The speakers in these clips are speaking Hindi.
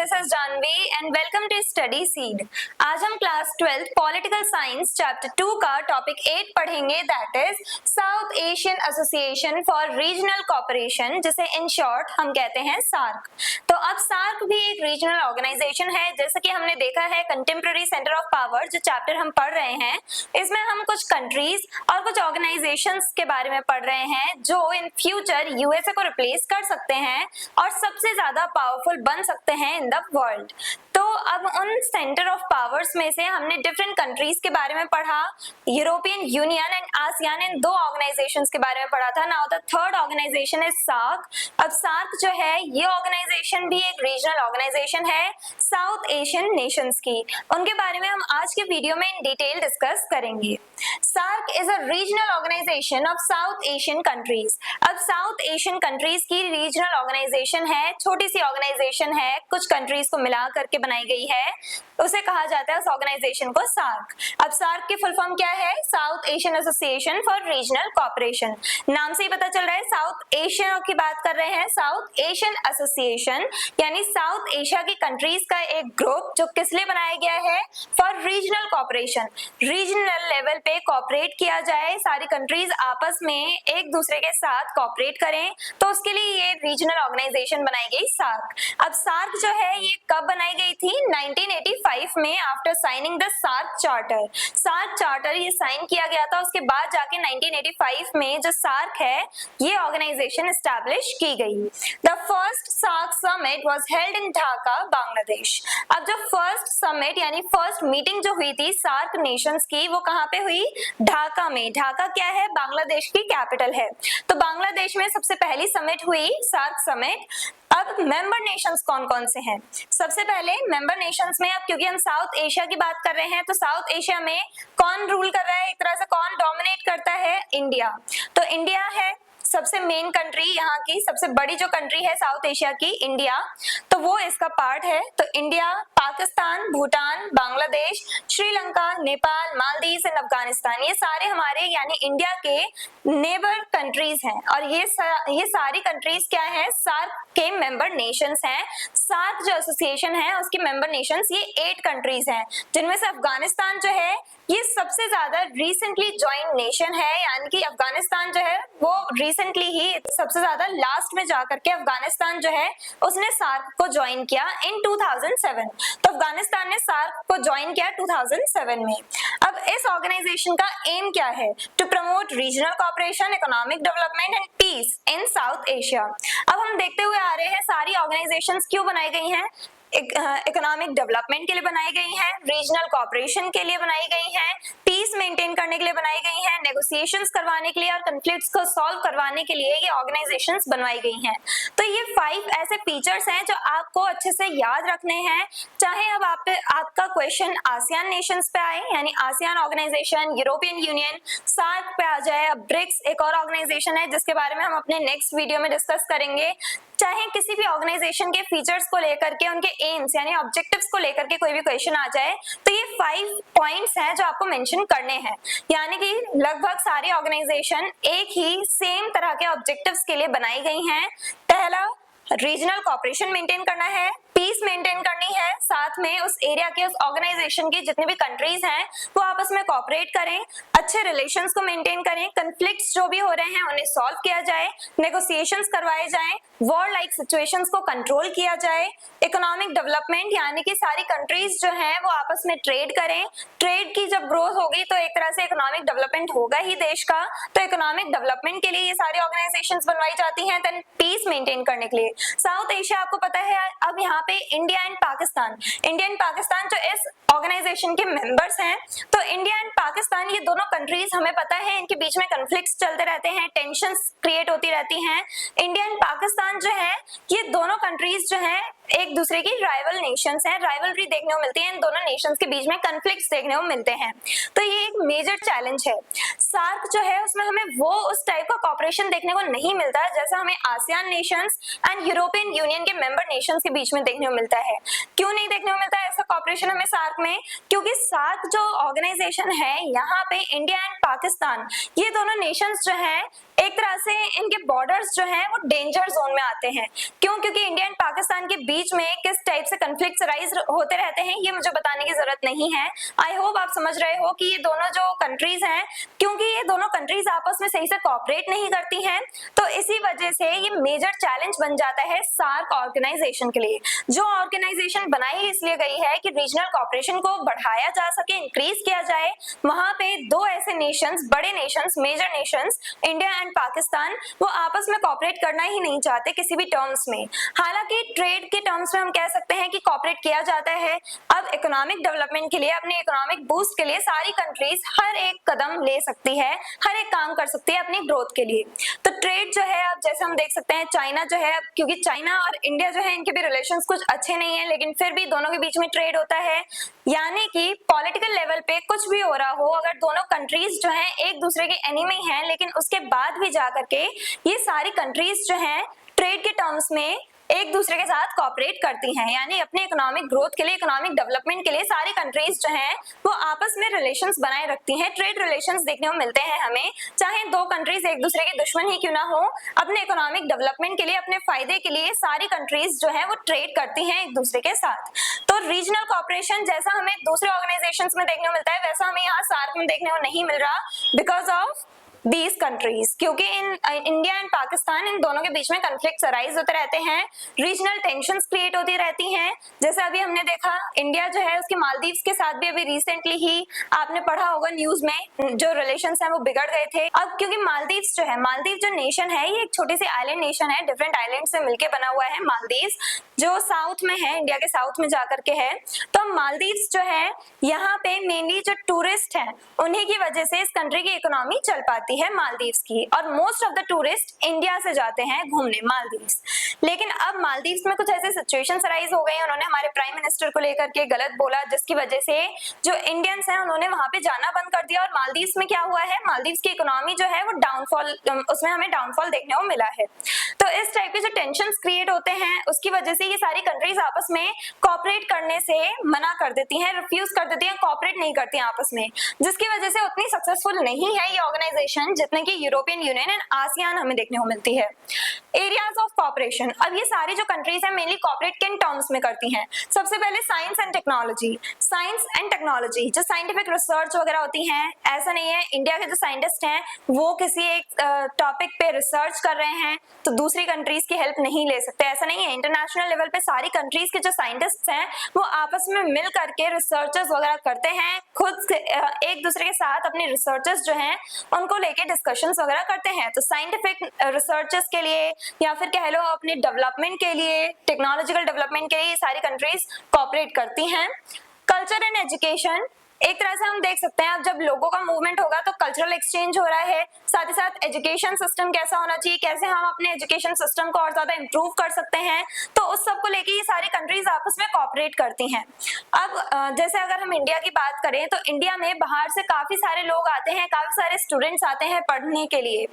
This is Jahnavi and welcome to study seed. आज हम क्लास 12 पॉलिटिकल साइंस चैप्टर 2 का टॉपिक 8 पढ़ेंगे, that is south Asian association for regional cooperation, जिसे इन शॉर्ट हम कहते हैं सार्क। तो अब सार्क भी एक रीजनल ऑर्गेनाइजेशन है। जैसा कि हमने देखा है कंटेम्प्रेरी सेंटर ऑफ पावर जो चैप्टर हम पढ़ रहे हैं, इसमें हम कुछ कंट्रीज और कुछ ऑर्गेनाइजेशंस के बारे में पढ़ रहे हैं जो इन फ्यूचर यूएसए को रिप्लेस कर सकते हैं और सबसे ज्यादा पावरफुल बन सकते हैं इन द वर्ल्ड। तो अब उन सेंटर ऑफ पावर्स में से हमने डिफरेंट कंट्रीज के बारे में पढ़ा, यूरोपियन यूनियन एंड आसियान, इन दो ऑर्गेनाइजेशंस के बारे में पढ़ा था। Now the third organisation is SAARC. अब सार्क जो है ये ऑर्गेनाइजेशन भी एक रीजनल ऑर्गेनाइजेशन है साउथ एशियन नेशंस की। उनके बारे में हम आज के वीडियो में इन डिटेल डिस्कस करेंगे। SAARC is a regional organisation of South Asian countries. अब साउथ एशियन कंट्रीज की रीजनल ऑर्गेनाइजेशन है, छोटी सी ऑर्गेनाइजेशन है, कुछ कंट्रीज को मिला करके बनाई गई है, उसे कहा जाता है उस ऑर्गेनाइजेशन को सार्क। अब सार्क की फुल फॉर्म क्या है? South Asian association for regional cooperation. नाम से ही पता चल रहा है साउथ एशिया की बात कर रहे हैं। साउथ एशियन एसोसिएशन यानी साउथ एशिया की कंट्रीज का एक ग्रुप जो किस लिए बनाया गया है? For regional cooperation. Regional level पे कोऑपरेट किया जाए, सारी कंट्रीज आपस में एक दूसरे के साथ कोऑपरेट करें, तो उसके लिए ये रीजनल ऑर्गेनाइजेशन बनाई गई सार्क। अब सार्क जो है ये कब बनाई गई थी? 1985 में, after signing the SAARC charter. SAARC charter ये साइन किया गया था, उसके बाद जाके 1985 में जो सार्क है ये ऑर्गेनाइजेशन एस्टैब्लिश की गई। The first SAARC summit was held in Dhaka, Bangladesh. अब जो फर्स्ट समिट यानी फर्स्ट मीटिंग जो हुई थी सार्क नेशंस की, वो कहाँ पे हुई? ढाका में। ढाका क्या है? बांग्लादेश की कैपिटल है। तो बांग्लादेश में सबसे पहली समिट हुई, सार्क समिट। अब मेंबर नेशंस कौन कौन से हैं? सबसे पहले मेंबर नेशंस में, अब क्योंकि हम साउथ एशिया की बात कर रहे हैं, तो साउथ एशिया में कौन रूल कर रहा है, एक तरह से कौन डोमिनेट करता है? इंडिया। तो इंडिया है सबसे मेन कंट्री, यहाँ की सबसे बड़ी जो कंट्री है साउथ एशिया की, इंडिया, तो वो इसका पार्ट है। तो इंडिया, पाकिस्तान, भूटान, बांग्लादेश, श्रीलंका, नेपाल, मालदीव एंड अफगानिस्तान, ये सारे हमारे यानी इंडिया के नेबर कंट्रीज हैं। और ये सारी कंट्रीज क्या है? सार्क के मेंबर नेशंस हैं। सार्क जो एसोसिएशन है उसकी मेंबर नेशंस ये 8 कंट्रीज हैं, जिनमें से अफगानिस्तान जो है ये सबसे ज्यादा रिसेंटली ज्वाइन नेशन है, यानी कि अफगानिस्तान जो है वो रिसेंटली ही सबसे ज्यादा लास्ट में जाकर के अफगानिस्तान जो है उसने सार्क को ज्वाइन किया इन 2007। तो अफगानिस्तान ने सार्क को ज्वाइन किया 2007 में। अब इस ऑर्गेनाइजेशन का एम क्या है? To promote regional cooperation, economic development and peace in South Asia. अब हम देखते हुए आ रहे हैं सारी ऑर्गेनाइजेशंस क्यों बनाई गई हैं? इकोनॉमिक डेवलपमेंट के लिए बनाई गई हैं, रीजनल कोऑपरेशन के लिए बनाई गई हैं, पीस मेंटेन करने के लिए बनाई गई हैं, नेगोशिएशंस करवाने के लिए और कॉन्फ्लिक्ट्स को सॉल्व करवाने के लिए ये ऑर्गेनाइजेशंस बनवाई गई हैं। तो ये 5 ऐसे फीचर्स हैं जो आपको अच्छे से याद रखने हैं, चाहे अब आपका क्वेश्चन आसियान नेशंस पे आए, यानी ASEAN organisation, European Union, SAARC पे आ जाए। अब ब्रिक्स एक और ऑर्गेनाइजेशन है जिसके बारे में हम अपने नेक्स्ट वीडियो में डिस्कस करेंगे। चाहे किसी भी ऑर्गेनाइजेशन के फीचर्स को लेकर के, उनके एम्स यानी ऑब्जेक्टिव्स को लेकर के कोई भी क्वेश्चन आ जाए, तो ये 5 पॉइंट्स हैं जो आपको मेंशन करने हैं। यानी कि लगभग सारी ऑर्गेनाइजेशन एक ही सेम तरह के ऑब्जेक्टिव्स के लिए बनाई गई हैं। पहला, रीजनल कोऑपरेशन मेंटेन करना है, पीस मेंटेन करनी है, साथ में उस एरिया के, उस ऑर्गेनाइजेशन की जितनी भी कंट्रीज हैं वो आपस में कोऑपरेट करें, अच्छे रिलेशंस को मेंटेन करें, कॉन्फ्लिक्ट्स जो भी हो रहे हैं उन्हें सॉल्व किया जाए, नेगोशिएशंस करवाए जाएं, वॉर लाइक सिचुएशंस को कंट्रोल किया जाए, इकोनॉमिक डेवलपमेंट यानी कि सारी कंट्रीज जो हैं वो आपस में ट्रेड करें। ट्रेड की जब ग्रोथ होगी तो एक तरह से इकोनॉमिक डेवलपमेंट होगा ही देश का, तो इकोनॉमिक डेवलपमेंट के लिए ये सारी ऑर्गेनाइजेशंस बनवाई जाती हैं। देन पीस मेंटेन करने के लिए साउथ एशिया, आपको पता है अब यहाँ पे India and Pakistan, India and Pakistan जो इस ऑर्गेनाइजेशन के मेंबर्स हैं, तो इंडिया एंड पाकिस्तान ये दोनों कंट्रीज हमें पता है इनके बीच में कॉन्फ्लिक्ट्स चलते रहते हैं, टेंशंस क्रिएट होती रहती हैं। इंडिया एंड पाकिस्तान जो है ये दोनों कंट्रीज जो हैं एक दूसरे की राइवल नेशंस हैं, राइवलरी देखने को मिलती है, इन दोनों नेशंस के बीच में कॉन्फ्लिक्ट्स देखने को मिलते हैं। तो ये एक मेजर चैलेंज है। सार्क जो है उसमें हमें वो उस टाइप का कॉपरेशन देखने को नहीं मिलता जैसा हमें ASEAN Nations and European union के मेंबर नेशंस के बीच में देखने को मिलता है। क्यों नहीं देखने को मिलता है ऐसा कॉपरेशन हमें सार्क में? क्योंकि सार्क जो ऑर्गेनाइजेशन है यहाँ पे इंडिया एंड पाकिस्तान ये दोनों नेशंस जो हैं एक तरह से इनके बॉर्डर्स जो हैं वो डेंजर जोन में आते हैं। क्यों? क्योंकि इंडिया एंड पाकिस्तान के बीच में किस टाइप से कन्फ्लिक्ट्स राइज होते रहते हैं ये मुझे बताने की जरूरत नहीं है। आई होप आप समझ रहे हो कि ये दोनों जो कंट्रीज हैं, क्योंकि ये दोनों कंट्रीज आपस में सही से कोऑपरेट नहीं करती हैं, तो इसी वजह से ये मेजर चैलेंज बन जाता है सार्क ऑर्गेनाइजेशन के लिए। जो ऑर्गेनाइजेशन बनाई इसलिए गई है कि रीजनल कोऑपरेशन को बढ़ाया जा सके, इंक्रीज किया जाए। वहां पे दो ऐसे नेशंस, बड़े nations, major nations India and Pakistan, वो आपस में कोऑपरेट करना ही नहीं चाहते किसी भी टर्म्स में। हालांकि ट्रेड के टर्म्स में हम कह सकते हैं कि कोऑपरेट किया जाता है। अब इकोनॉमिक डेवलपमेंट के लिए, अपने इकोनॉमिक बूस्ट के लिए सारी कंट्रीज हर एक कदम ले सकती है, हर एक काम कर सकती है अपनी ग्रोथ के लिए। तो ट्रेड जो है, अब जैसे हम देख सकते हैं चाइना जो है, क्योंकि चाइना और इंडिया जो है इनके भी रिलेशंस कुछ अच्छे नहीं है, लेकिन फिर भी दोनों के बीच में ट्रेड होता है। यानी कि पॉलिटिकल लेवल पे कुछ भी हो रहा हो, अगर दोनों कंट्रीज जो हैं एक दूसरे के एनिमी हैं, लेकिन उसके बाद भी जाकर के ये सारी कंट्रीज जो हैं ट्रेड के टर्म्स में एक दूसरे के साथ कोऑपरेट करती हैं। यानी अपने इकोनॉमिक ग्रोथ के लिए, इकोनॉमिक डेवलपमेंट के लिए सारी कंट्रीज जो हैं वो आपस में रिलेशंस बनाए रखती हैं। ट्रेड रिलेशंस देखने को मिलते हैं हमें, चाहे दो कंट्रीज एक दूसरे के दुश्मन ही क्यों ना हो, अपने इकोनॉमिक डेवलपमेंट के लिए, अपने फायदे के लिए सारी कंट्रीज जो है वो ट्रेड करती हैं एक दूसरे के साथ। तो रीजनल कोऑपरेशन जैसा हमें दूसरे ऑर्गेनाइजेशंस में देखने को मिलता है, वैसा हमें यहाँ सार्क में देखने को नहीं मिल रहा बिकॉज ऑफ these countries, क्योंकि इंडिया एंड पाकिस्तान, इन दोनों के बीच में कन्फ्लिक्ट्स अराइज होते रहते हैं, रीजनल टेंशंस क्रिएट होती रहती हैं। जैसे अभी हमने देखा इंडिया जो है उसके मालदीव्स के साथ भी अभी रिसेंटली ही आपने पढ़ा होगा न्यूज में, जो रिलेशंस हैं वो बिगड़ गए थे। अब क्योंकि मालदीव्स जो है, मालदीव जो नेशन है ये एक छोटी सी आइलैंड नेशन है, डिफरेंट आइलैंड से मिलकर बना हुआ है। मालदीव्स जो साउथ में है, इंडिया के साउथ में जाकर के है। तो मालदीव्स जो है यहाँ पे मेनली जो टूरिस्ट हैं उन्हीं की वजह से इस कंट्री की इकोनॉमी चल पाती है मालदीव्स की, और most of the tourist India से जाते हैं घूमने मालदीव्स। लेकिन अब मालदीव्स में कुछ ऐसे सिचुएशंस अराइज हो गए हैं, उन्होंने हमारे प्राइम मिनिस्टर को लेकर के गलत बोला, जिसकी वजह से जो इंडियंस हैं उन्होंने वहां पे जाना बंद कर दिया। और मालदीव्स में क्या हुआ है, मालदीव्स की इकोनॉमी जो है वो डाउनफॉल, उसमें हमें डाउनफॉल देखने को मिला है। तो इस टाइप के जो टेंशंस क्रिएट होते हैं उसकी वजह से ये सारी कंट्रीज आपस में कोऑपरेट करने से मना कर देती हैं, रिफ्यूज कर देती हैं, कोऑपरेट नहीं करती हैं आपस में, जिसकी वजह से उतनी सक्सेसफुल नहीं है ये ऑर्गेनाइजेशन जितने की यूरोपियन यूनियन एंड आसियान हमें देखने को मिलती है। एरियाज ऑफ कोऑपरेशन, अब ये सारी जो कंट्रीज हैं मेनली कोऑपरेट किन टर्म्स में करती हैं? सबसे पहले science and technology. Science and technology जो साइंटिफिक रिसर्च वगैरह होती हैं, ऐसा नहीं है इंडिया के जो साइंटिस्ट हैं वो किसी एक टॉपिक पे रिसर्च कर रहे हैं तो दूसरी कंट्रीज की हेल्प नहीं ले सकते, ऐसा नहीं है। इंटरनेशनल लेवल पे सारी कंट्रीज के जो साइंटिस्ट हैं वो आपस में मिल करके रिसर्चेस वगैरह करते हैं, खुद एक दूसरे के साथ अपने रिसर्चेस जो हैं उनको लेके डिस्कशंस वगैरह करते हैं। तो साइंटिफिक रिसर्चेस के लिए या फिर कह लो अपने डेवलपमेंट के लिए, टेक्नोलॉजिकल डेवलपमेंट के लिए ये सारी कंट्रीज कोऑपरेट करती हैं। कल्चर एंड एजुकेशन, एक तरह से हम देख सकते हैं अब जब लोगों का मूवमेंट होगा तो कल्चरल एक्सचेंज हो रहा है, साथ ही साथ एजुकेशन सिस्टम कैसा होना चाहिए, कैसे हम अपने एजुकेशन सिस्टम को और ज्यादा इंप्रूव कर सकते हैं, तो उस सब को लेके ये सारी कंट्रीज आपस में कोऑपरेट करती हैं। अब जैसे अगर हम इंडिया की बात करें तो इंडिया में बाहर से काफी सारे लोग आते हैं, काफी सारे स्टूडेंट्स आते हैं पढ़ने के लिए,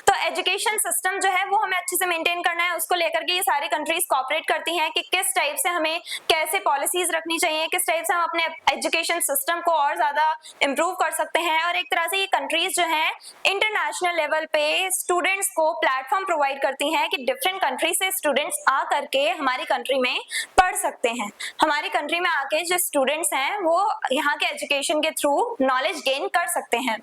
तो एजुकेशन सिस्टम जो है वो हमें अच्छे से मेंटेन करना है, उसको लेकर के ये सारी कंट्रीज कोऑपरेट करती हैं कि किस टाइप से हमें कैसे पॉलिसीज रखनी चाहिए, किस टाइप से हम अपने एजुकेशन सिस्टम को और ज्यादा इंप्रूव कर सकते हैं। और एक तरह से ये कंट्रीज जो हैं इंटरनेशनल लेवल पे स्टूडेंट्स को प्लेटफॉर्म प्रोवाइड करती हैं कि डिफरेंट कंट्री से स्टूडेंट्स आ करके हमारी कंट्री में पढ़ सकते हैं। हमारी कंट्री में आके जो स्टूडेंट्स हैं वो यहाँ के एजुकेशन के थ्रू नॉलेज गेन कर सकते हैं।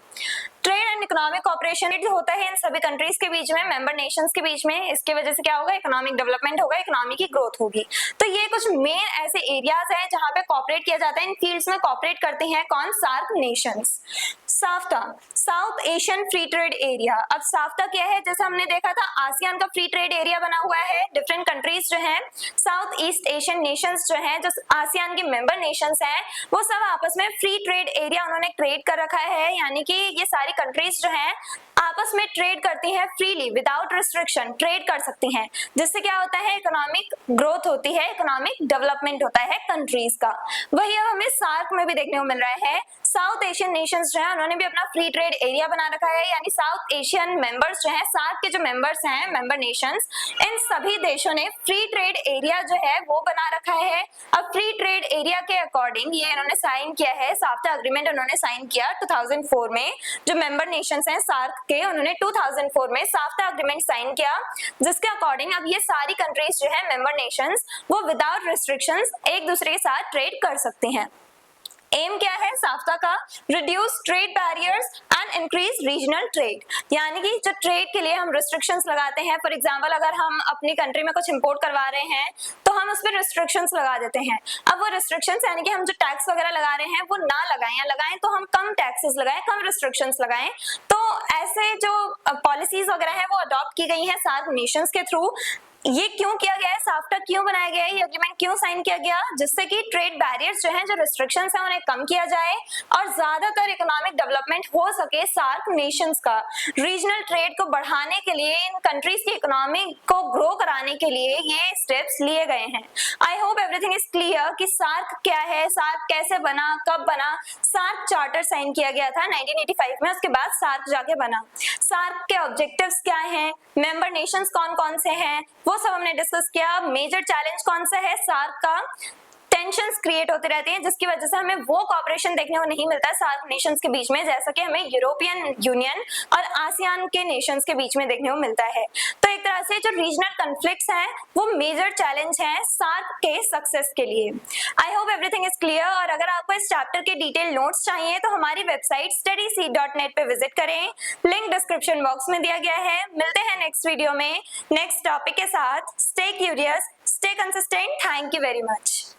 ट्रेड एंड इकोनॉमिक कोऑपरेशन होता है इन सभी कंट्रीज के बीच में, मेंबर नेशंस के बीच में। इसकी वजह से क्या होगा, इकोनॉमिक डेवलपमेंट होगा, इकोनॉमी की ग्रोथ होगी। तो ये कुछ मेन ऐसे एरियाज हैं जहां पे कोऑपरेट किया जाता है। इन फील्ड्स में कोऑपरेट करते हैं कौन? SAARC nations. SAFTA, South Asian free trade area. अब साफ्टा क्या है, जैसे हमने देखा था आसियान का फ्री ट्रेड एरिया बना हुआ है, डिफरेंट कंट्रीज जो हैं साउथ ईस्ट एशियन नेशंस जो हैं, जो आसियान के मेंबर नेशंस हैं, वो सब आपस में फ्री ट्रेड एरिया उन्होंने क्रिएट कर रखा है। यानी कि ये सारी कंट्रीज जो हैं आपस में ट्रेड करती हैं फ्रीली, विदाउट रिस्ट्रिक्शन ट्रेड कर सकती हैं, जिससे क्या होता है, इकोनॉमिक ग्रोथ होती है, इकोनॉमिक डेवलपमेंट होता है कंट्रीज का। वही अब हमें सार्क में भी देखने को मिल रहा है। साउथ एशियन नेशंस जो है उन्होंने भी अपना फ्री ट्रेड एरिया बना रखा है, यानी साउथ एशियन मेंबर्स जो हैं, सार्क के जो मेंबर्स हैं, मेंबर नेशंस, इन सभी देशों ने फ्री ट्रेड एरिया जो है वो बना रखा है। अब फ्री ट्रेड एरिया के अकॉर्डिंग ये इन्होंने साइन किया है, साफ्टा एग्रीमेंट उन्होंने साइन किया 2004 में। जो मेंबर नेशंस हैं सार्क के, उन्होंने 2004 में साफ्टा एग्रीमेंट साइन किया, जिसके अकॉर्डिंग अब ये सारी कंट्रीज जो है मेंबर नेशंस वो विदाउट रिस्ट्रिक्शंस एक दूसरे के साथ ट्रेड कर सकती हैं। एम क्या है साफ्टा का? Reduce trade barriers and increase regional trade, यानी कि जो ट्रेड के लिए हम रिस्ट्रिक्शंस लगाते हैं, फॉर एग्जांपल अगर हम अपनी कंट्री में कुछ इंपोर्ट करवा रहे हैं तो हम उस पर रिस्ट्रिक्शंस लगा देते हैं। अब वो रिस्ट्रिक्शंस यानी कि हम जो टैक्स वगैरह लगा रहे हैं वो ना लगाएं, या लगाएं तो हम कम टैक्सेस लगाएं, कम रिस्ट्रिक्शंस लगाएं। तो ऐसे जो पॉलिसीज वगैरह हैं वो अडॉप्ट की गई हैं सार्क नेशंस के थ्रू। ये क्यों किया गया है, साफ्टा क्यों बनाया गया है, ये एग्रीमेंट क्यों साइन किया गया, जिससे कि ट्रेड बैरियर्स जो हैं, जो रिस्ट्रिक्शंस हैं उन्हें कम किया जाए और ज्यादातर इकोनॉमिक डेवलपमेंट हो सके सार्क नेशंस का। रीजनल ट्रेड को बढ़ाने के लिए, इन कंट्रीज की इकोनॉमी को ग्रो कराने के लिए ये स्टेप्स लिए गए हैं। I hope everything is clear कि सार्क क्या है, सार्क कैसे बना, कब बना। सार्क चार्टर साइन किया गया था 1985 में, उसके बाद सार्क जाके बना। सार्क के ऑब्जेक्टिव्स क्या हैं, मेंबर नेशंस कौन कौन से हैं, वो सब हमने डिस्कस किया। मेजर चैलेंज कौन सा है सार्क का? टेंशंस क्रिएट होते रहते हैं जिसकी वजह से हमें वो कॉपरेशन देखने को नहीं मिलता है सार्क नेशंस के बीच में, जैसा कि हमें यूरोपियन यूनियन और आसियान के नेशंस के बीच में देखने को मिलता है। तो एक तरह से जो रीजनल कॉन्फ्लिक्ट्स हैं वो मेजर चैलेंज हैं सार्क के सक्सेस के लिए। I hope everything is clear. और अगर आपको इस चैप्टर के डिटेल नोट्स चाहिए तो हमारी वेबसाइट studyseed.net पे विजिट करें, लिंक डिस्क्रिप्शन बॉक्स में दिया गया है। मिलते हैं नेक्स्ट वीडियो में नेक्स्ट टॉपिक के साथ। Stay curious, stay consistent. Thank you very much.